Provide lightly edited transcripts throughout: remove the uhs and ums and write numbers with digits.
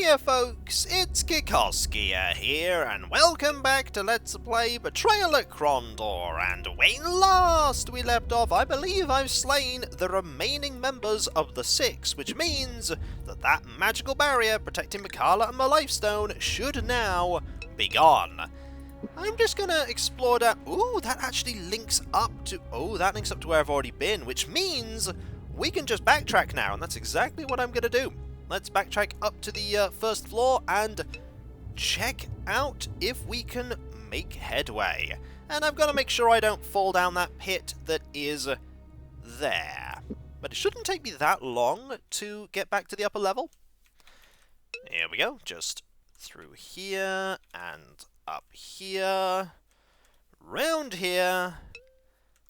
Hiya folks, it's Kikoskia here, and welcome back to Let's Play Betrayal at Krondor, and when last we left off, I believe I've slain the remaining members of the 6, which means that that magical barrier protecting Makala and my lifestone should now be gone. I'm just gonna explore that. Ooh, that actually links up to... Oh, that links up to where I've already been, which means we can just backtrack now, and that's exactly what I'm gonna do. Let's backtrack up to the first floor and check out if we can make headway. And I've got to make sure I don't fall down that pit that is there. But it shouldn't take me that long to get back to the upper level. Here we go. Just through here and up here. Round here.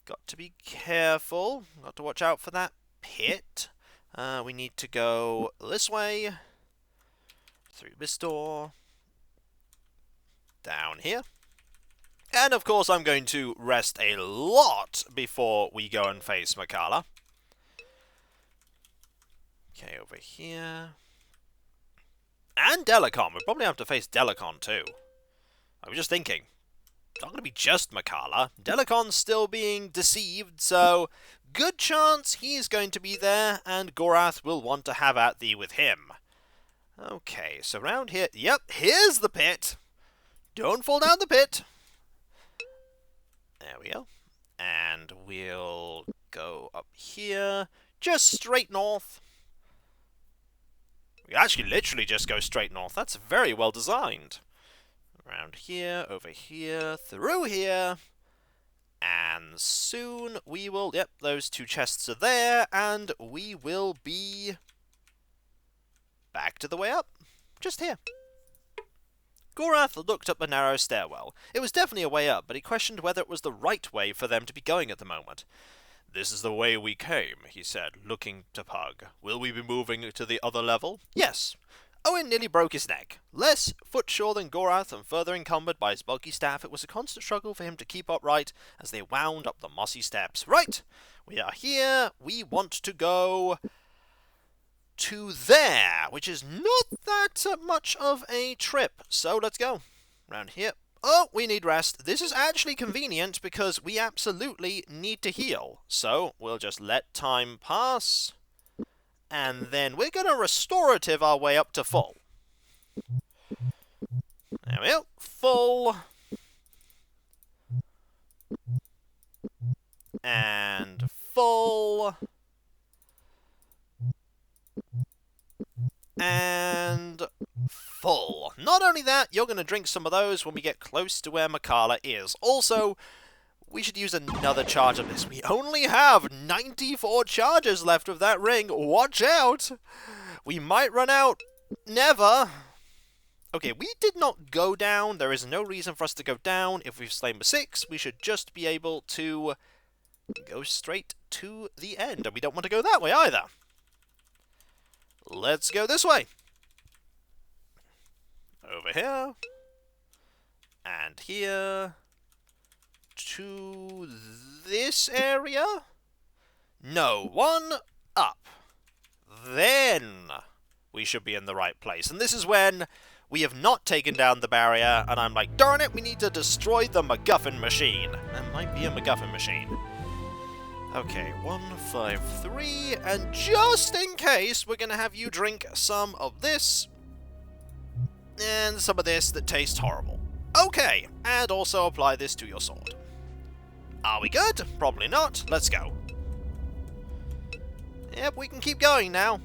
Got to be careful. Got to watch out for that pit. We need to go this way, through this door, down here. And of course I'm going to rest a lot before we go and face Makala. Okay, over here. And Delicon. We'll probably have to face Delicon too. I was just thinking. It's not going to be just Makala. Delicon's still being deceived, so good chance he's going to be there, and Gorath will want to have at thee with him. Okay, so round here... Yep, here's the pit. Don't fall down the pit. There we go. And we'll go up here. Just straight north. We actually literally just go straight north. That's very well designed. Around here, over here, through here, and soon we will... Yep, those two chests are there, and we will be back to the way up. Just here. Gorath looked up the narrow stairwell. It was definitely a way up, but he questioned whether it was the right way for them to be going at the moment. "This is the way we came," he said, looking to Pug. "Will we be moving to the other level?" "Yes." Owen nearly broke his neck. Less footsure than Gorath and further encumbered by his bulky staff, it was a constant struggle for him to keep upright as they wound up the mossy steps. "Right! We are here. We want to go to there, which is not that much of a trip. So let's go. Round here. Oh, we need rest. This is actually convenient because we absolutely need to heal. So we'll just let time pass. And then we're going to restorative our way up to full. There we go. Full. And full. And full. Not only that, you're going to drink some of those when we get close to where Makala is. Also, we should use another charge of this. We only have 94 charges left of that ring. Watch out! We might run out. Never. Okay, we did not go down. There is no reason for us to go down. If we've slain the 6, we should just be able to go straight to the end. And we don't want to go that way either. Let's go this way. Over here. And here. To this area? No, one up. Then we should be in the right place. And this is when we have not taken down the barrier, and I'm like, darn it, we need to destroy the MacGuffin machine. There might be a MacGuffin machine. Okay, 153, and just in case, we're going to have you drink some of this, and some of this that tastes horrible. Okay, and also apply this to your sword. Are we good? Probably not. Let's go. Yep, we can keep going now.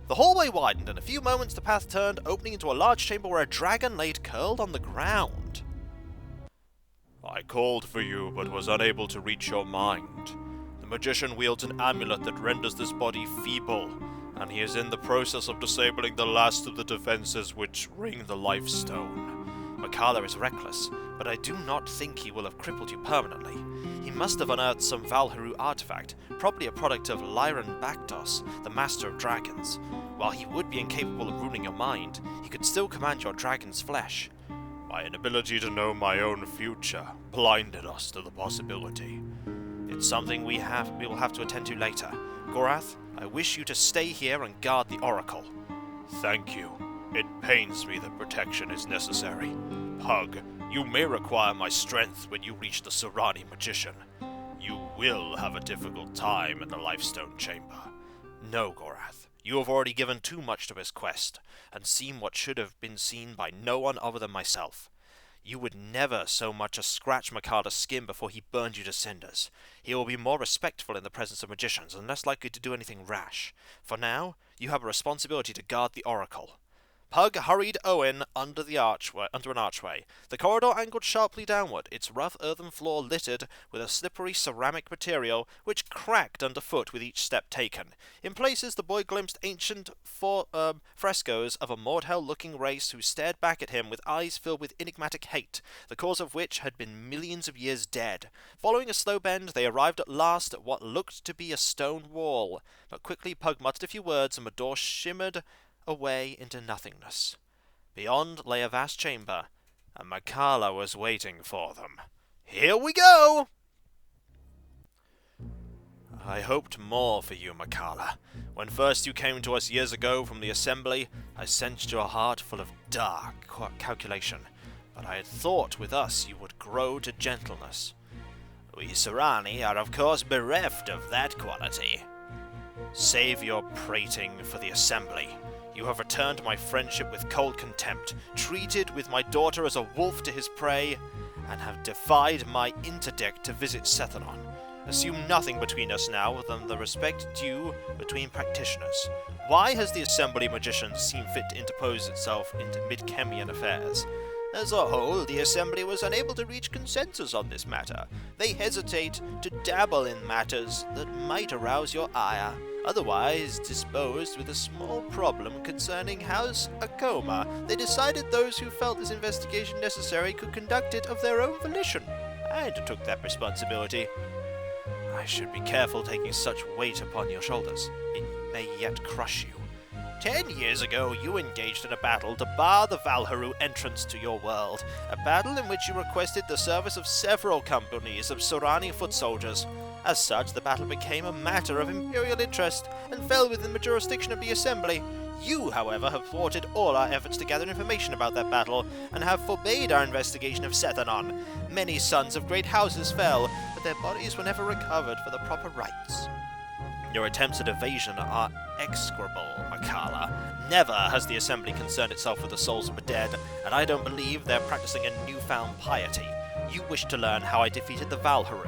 The hallway widened. In a few moments the path turned, opening into a large chamber where a dragon lay curled on the ground. "I called for you, but was unable to reach your mind. The magician wields an amulet that renders this body feeble, and he is in the process of disabling the last of the defenses which ring the life stone. Makala is reckless, but I do not think he will have crippled you permanently. He must have unearthed some Valharu artifact, probably a product of Lyran Baktos, the Master of Dragons. While he would be incapable of ruling your mind, he could still command your dragon's flesh. My inability to know my own future blinded us to the possibility. It's something we will have to attend to later. Gorath, I wish you to stay here and guard the Oracle." "Thank you." It pains me that protection is necessary. Pug, you may require my strength when you reach the Tsurani magician. You will have a difficult time in the Lifestone Chamber. No, Gorath, you have already given too much to his quest, and seen what should have been seen by no one other than myself. You would never so much as scratch Makala's skin before he burned you to cinders. He will be more respectful in the presence of magicians, and less likely to do anything rash. For now, you have a responsibility to guard the Oracle. Pug hurried Owen under an archway. The corridor angled sharply downward, its rough earthen floor littered with a slippery ceramic material which cracked underfoot with each step taken. In places, the boy glimpsed ancient frescoes of a Mordhel-looking race who stared back at him with eyes filled with enigmatic hate, the cause of which had been millions of years dead. Following a slow bend, they arrived at last at what looked to be a stone wall, but quickly Pug muttered a few words and the door shimmered away into nothingness. Beyond lay a vast chamber, and Makala was waiting for them. Here we go! I hoped more for you, Makala. When first you came to us years ago from the Assembly, I sensed your heart full of dark calculation, but I had thought with us you would grow to gentleness. We Tsurani are of course bereft of that quality. Save your prating for the Assembly. You have returned my friendship with cold contempt, treated with my daughter as a wolf to his prey, and have defied my interdict to visit Sethanon. Assume nothing between us now than the respect due between practitioners. Why has the Assembly magician seen fit to interpose itself into mid-Chemian affairs? As a whole, the Assembly was unable to reach consensus on this matter. They hesitate to dabble in matters that might arouse your ire, otherwise disposed with a small problem concerning House Akoma. They decided those who felt this investigation necessary could conduct it of their own volition, and took that responsibility. I should be careful taking such weight upon your shoulders. It may yet crush you. 10 years ago, you engaged in a battle to bar the Valharu entrance to your world, a battle in which you requested the service of several companies of Tsurani foot soldiers. As such, the battle became a matter of imperial interest and fell within the jurisdiction of the Assembly. You, however, have thwarted all our efforts to gather information about that battle, and have forbade our investigation of Sethanon. Many sons of great houses fell, but their bodies were never recovered for the proper rites. Your attempts at evasion are execrable, Makala. Never has the Assembly concerned itself with the souls of the dead, and I don't believe they're practicing a newfound piety. You wish to learn how I defeated the Valharu.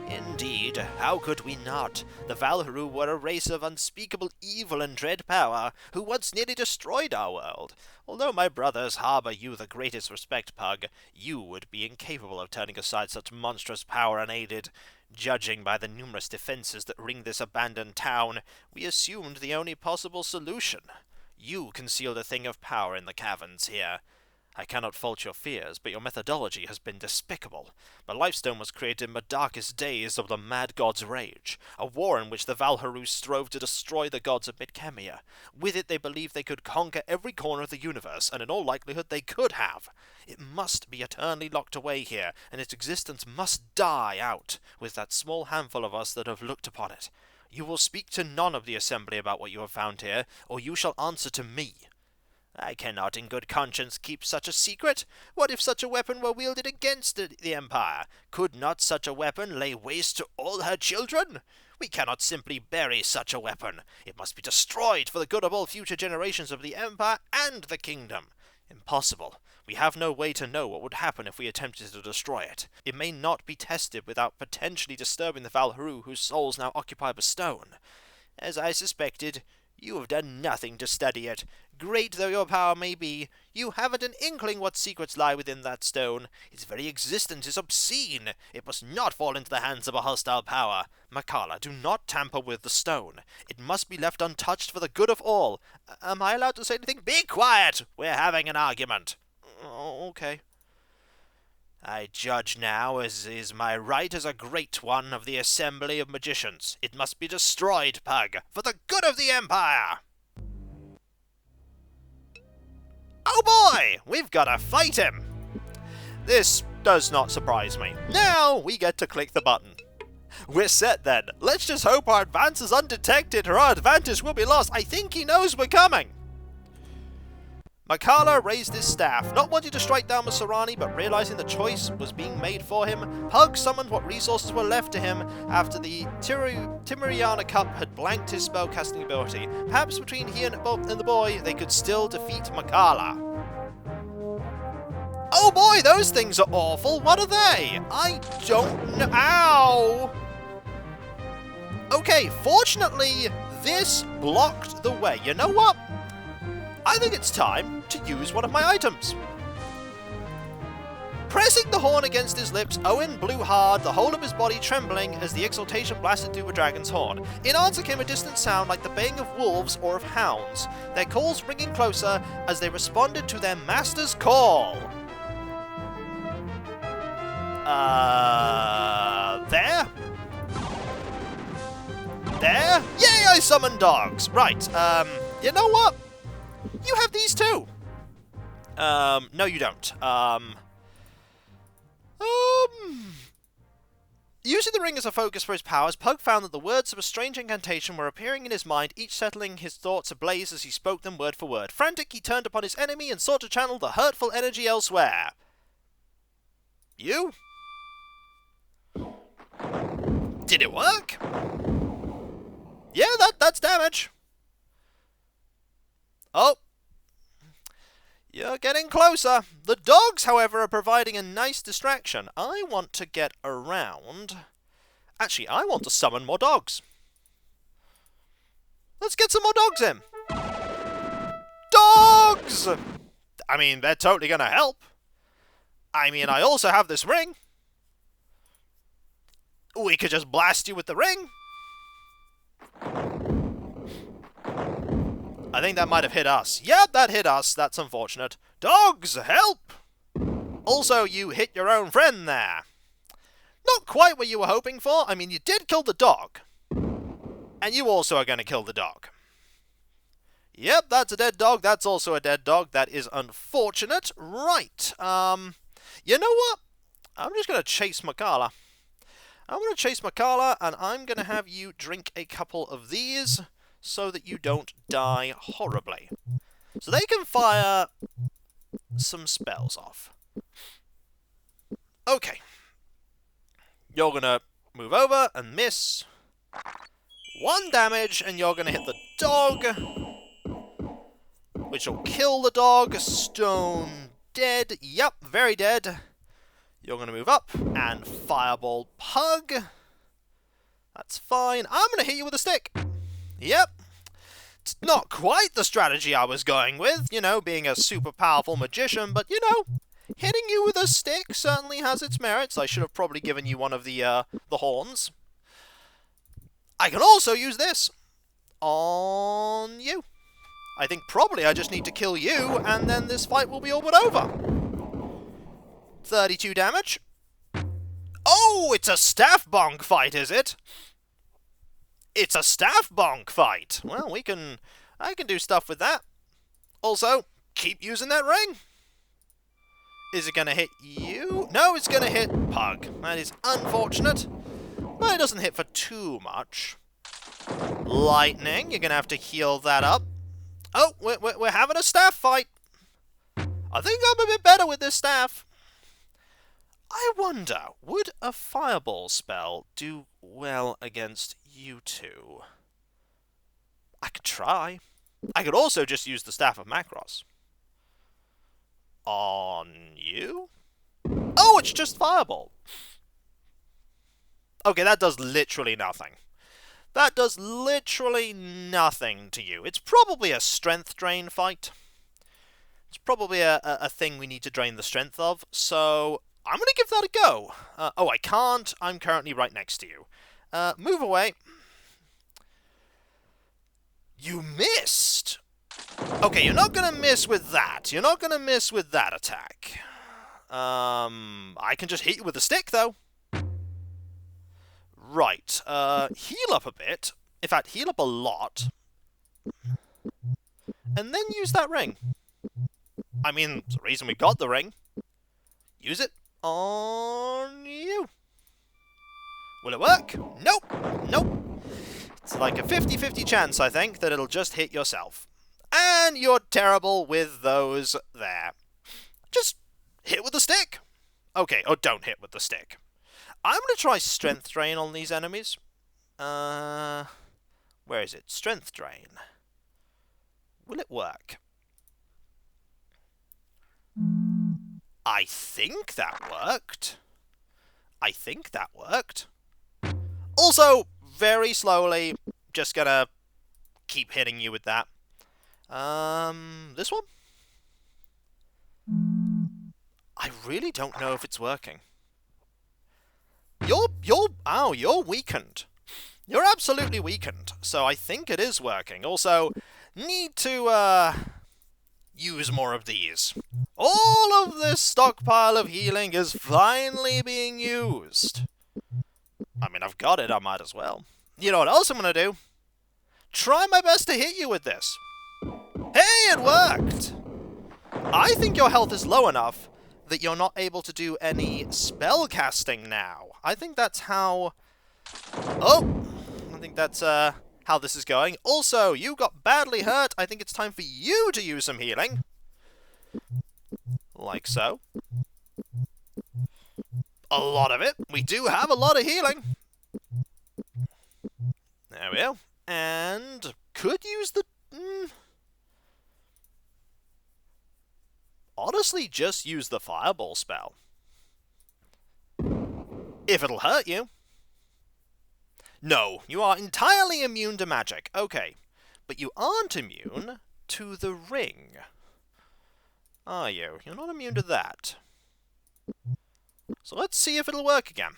Indeed, how could we not? The Valharu were a race of unspeakable evil and dread power, who once nearly destroyed our world. Although my brothers harbour you the greatest respect, Pug, you would be incapable of turning aside such monstrous power unaided. Judging by the numerous defences that ring this abandoned town, we assumed the only possible solution. You concealed a thing of power in the caverns here. I cannot fault your fears, but your methodology has been despicable. The Lifestone was created in the darkest days of the Mad God's rage, a war in which the Valharu strove to destroy the gods of Mid-Chemia. With it they believed they could conquer every corner of the universe, and in all likelihood they could have. It must be eternally locked away here, and its existence must die out with that small handful of us that have looked upon it. You will speak to none of the Assembly about what you have found here, or you shall answer to me. I cannot in good conscience keep such a secret. What if such a weapon were wielded against the Empire? Could not such a weapon lay waste to all her children? We cannot simply bury such a weapon. It must be destroyed for the good of all future generations of the Empire and the Kingdom. Impossible. We have no way to know what would happen if we attempted to destroy it. It may not be tested without potentially disturbing the Valharu whose souls now occupy the stone. As I suspected, you have done nothing to study it. Great though your power may be, you haven't an inkling what secrets lie within that stone. Its very existence is obscene. It must not fall into the hands of a hostile power. Makala, do not tamper with the stone. It must be left untouched for the good of all. Am I allowed to say anything? Be quiet! We're having an argument. Okay. I judge now, as is my right as a great one of the Assembly of Magicians. It must be destroyed, Pug, for the good of the Empire! Oh boy! We've got to fight him! This does not surprise me. Now we get to click the button. We're set then. Let's just hope our advance is undetected or our advantage will be lost. I think he knows we're coming. Makala raised his staff, not wanting to strike down Tsurani, but realizing the choice was being made for him. Pug summoned what resources were left to him after the Timuriana Cup had blanked his spellcasting ability. Perhaps between he and the boy, they could still defeat Makala. Oh boy, those things are awful. What are they? I don't know. Ow! Okay, fortunately, this blocked the way. You know what? I think it's time to use one of my items. Pressing the horn against his lips, Owen blew hard, the whole of his body trembling as the exaltation blasted through the dragon's horn. In answer came a distant sound like the baying of wolves or of hounds, their calls ringing closer as they responded to their master's call. There? There? Yay, I summoned dogs! Right, you know what? You have these too! No you don't. Using the ring as a focus for his powers, Pug found that the words of a strange incantation were appearing in his mind, each settling his thoughts ablaze as he spoke them word for word. Frantic, he turned upon his enemy and sought to channel the hurtful energy elsewhere. You? Did it work? Yeah, that's damage. Oh. You're getting closer. The dogs, however, are providing a nice distraction. I want to get around. Actually, I want to summon more dogs. Let's get some more dogs in. Dogs! I mean, they're totally going to help. I mean, I also have this ring. We could just blast you with the ring. I think that might have hit us. Yep, that hit us. That's unfortunate. Dogs, help! Also, you hit your own friend there. Not quite what you were hoping for. I mean, you did kill the dog. And you also are going to kill the dog. Yep, that's a dead dog. That's also a dead dog. That is unfortunate. Right. You know what? I'm just going to chase Makala. I'm going to chase Makala, and I'm going to have you drink a couple of these so that you don't die horribly. So they can fire some spells off. Okay. You're going to move over and miss 1 damage, and you're going to hit the dog, which will kill the dog. Stone dead. Yep, very dead. You're going to move up and fireball Pug. That's fine. I'm going to hit you with a stick. Yep. It's not quite the strategy I was going with, you know, being a super powerful magician, but, you know, hitting you with a stick certainly has its merits. I should have probably given you one of the horns. I can also use this on you. I think probably I just need to kill you, and then this fight will be all but over. 32 damage. Oh, it's a staff bonk fight, is it? It's a staff bonk fight. Well, I can do stuff with that. Also, keep using that ring. Is it going to hit you? No, it's going to hit Pug. That is unfortunate. But it doesn't hit for too much. Lightning, you're going to have to heal that up. Oh, we're having a staff fight. I think I'm a bit better with this staff. I wonder, would a fireball spell do well against you two? I could try. I could also just use the Staff of Macross. On you? Oh, it's just fireball. Okay, that does literally nothing. That does literally nothing to you. It's probably a strength drain fight. It's probably a thing we need to drain the strength of, so I'm going to give that a go. Oh, I can't. I'm currently right next to you. Move away. You missed! Okay, you're not going to miss with that. You're not going to miss with that attack. I can just hit you with a stick, though. Right. Heal up a bit. In fact, heal up a lot. And then use that ring. I mean, it's the reason we got the ring. Use it on you. Will it work? Nope. Nope. It's like a 50-50 chance, I think, that it'll just hit yourself. And you're terrible with those there. Just hit with the stick. Okay, or don't hit with the stick. I'm going to try Strength Drain on these enemies. Where is it? Strength Drain. Will it work? I think that worked. Also, very slowly, just gonna keep hitting you with that. This one? I really don't know if it's working. You're weakened. You're absolutely weakened, so I think it is working. Also, need to, use more of these. All of this stockpile of healing is finally being used. I mean, I've got it, I might as well. You know what else I'm gonna do? Try my best to hit you with this. Hey, it worked! I think your health is low enough that you're not able to do any spell casting now. I think that's how... Oh! I think that's, how this is going. Also, you got badly hurt. I think it's time for you to use some healing. Like so. A lot of it. We do have a lot of healing. There we go. And could use the... Honestly, just use the fireball spell. If it'll hurt you. No, you are entirely immune to magic. Okay, but you aren't immune to the ring. Are you? You're not immune to that. So let's see if it'll work again.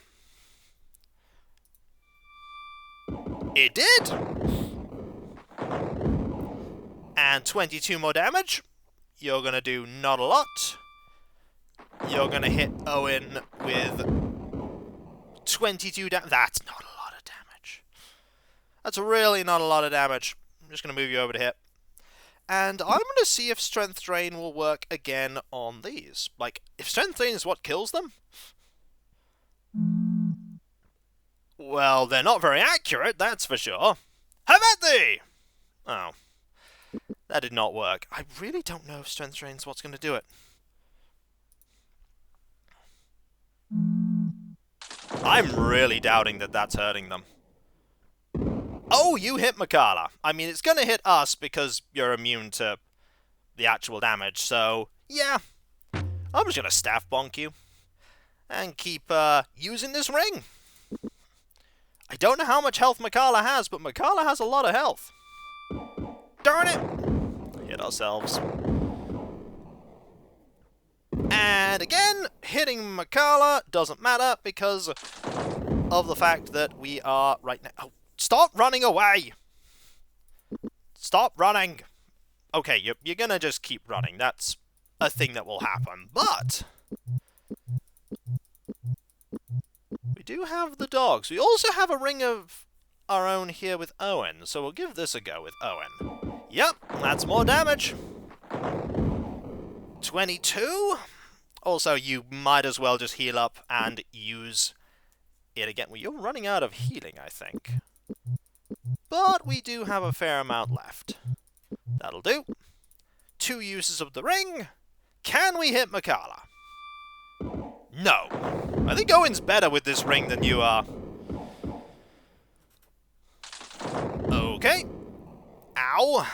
It did! And 22 more damage. You're gonna do not a lot. You're gonna hit Owen with 22 damage. That's not a lot of damage. That's really not a lot of damage. I'm just gonna move you over to hit. And I'm gonna see if Strength Drain will work again on these. Like, if Strength Drain is what kills them... Well, they're not very accurate, that's for sure. Have at thee! Oh. That did not work. I really don't know if Strength Drain's what's going to do it. I'm really doubting that that's hurting them. Oh, you hit Makala. I mean, it's going to hit us because you're immune to the actual damage, so yeah. I'm just going to staff bonk you. And keep using this ring. I don't know how much health Makala has, but Makala has a lot of health. Darn it! Hit ourselves. And again, hitting Makala doesn't matter because of the fact that we are right now... Oh, stop running away! Stop running! Okay, you're gonna just keep running. That's a thing that will happen. But... we do have the dogs. We also have a ring of our own here with Owen, so we'll give this a go with Owen. Yep, that's more damage. 22. Also, you might as well just heal up and use it again. Well, you're running out of healing, I think. But we do have a fair amount left. That'll do. 2 uses of the ring. Can we hit Makala? No. I think Owen's better with this ring than you are. Okay. Ow.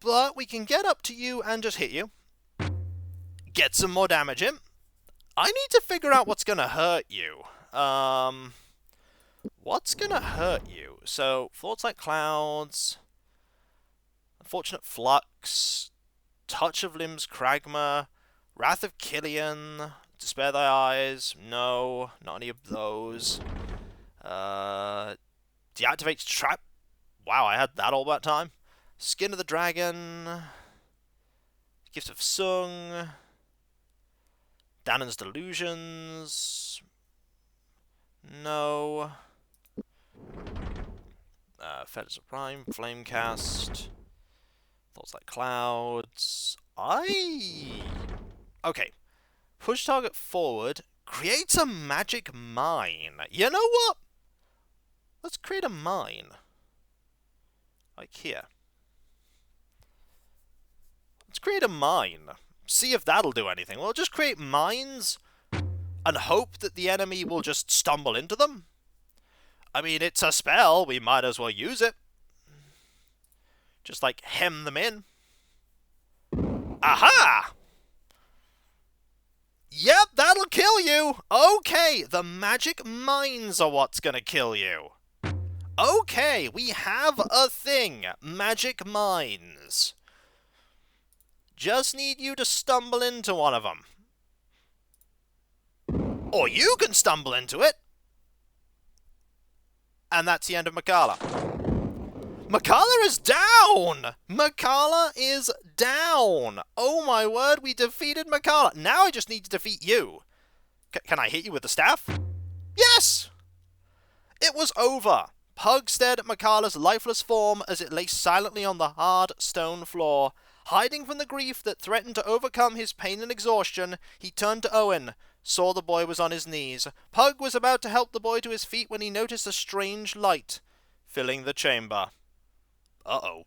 But we can get up to you and just hit you. Get some more damage in. I need to figure out what's gonna hurt you. What's gonna hurt you? So, thoughts like clouds. Unfortunate flux. Touch of limbs, Kragma. Wrath of Killian. Despair thy eyes. No, not any of those. Deactivates trap. Wow, I had that all that time. Skin of the Dragon. Gift of Sung. Danon's Delusions. No. Fetters of Prime. Flamecast. Thoughts like clouds. Okay. Push target forward. Creates a magic mine. You know what? Let's create a mine. Like here. Let's create a mine. See if that'll do anything. We'll just create mines and hope that the enemy will just stumble into them. I mean, it's a spell. We might as well use it. Just, like, hem them in. Aha! Yep, that'll kill you! Okay, the magic mines are what's gonna kill you. Okay, we have a thing. Magic mines. Just need you to stumble into one of them. Or you can stumble into it. And that's the end of Makala. Makala is down! Makala is down! Oh my word, we defeated Makala. Now I just need to defeat you. Can I hit you with the staff? Yes! It was over. Pug stared at Makala's lifeless form as it lay silently on the hard stone floor. Hiding from the grief that threatened to overcome his pain and exhaustion, he turned to Owen, saw the boy was on his knees. Pug was about to help the boy to his feet when he noticed a strange light filling the chamber. Uh-oh.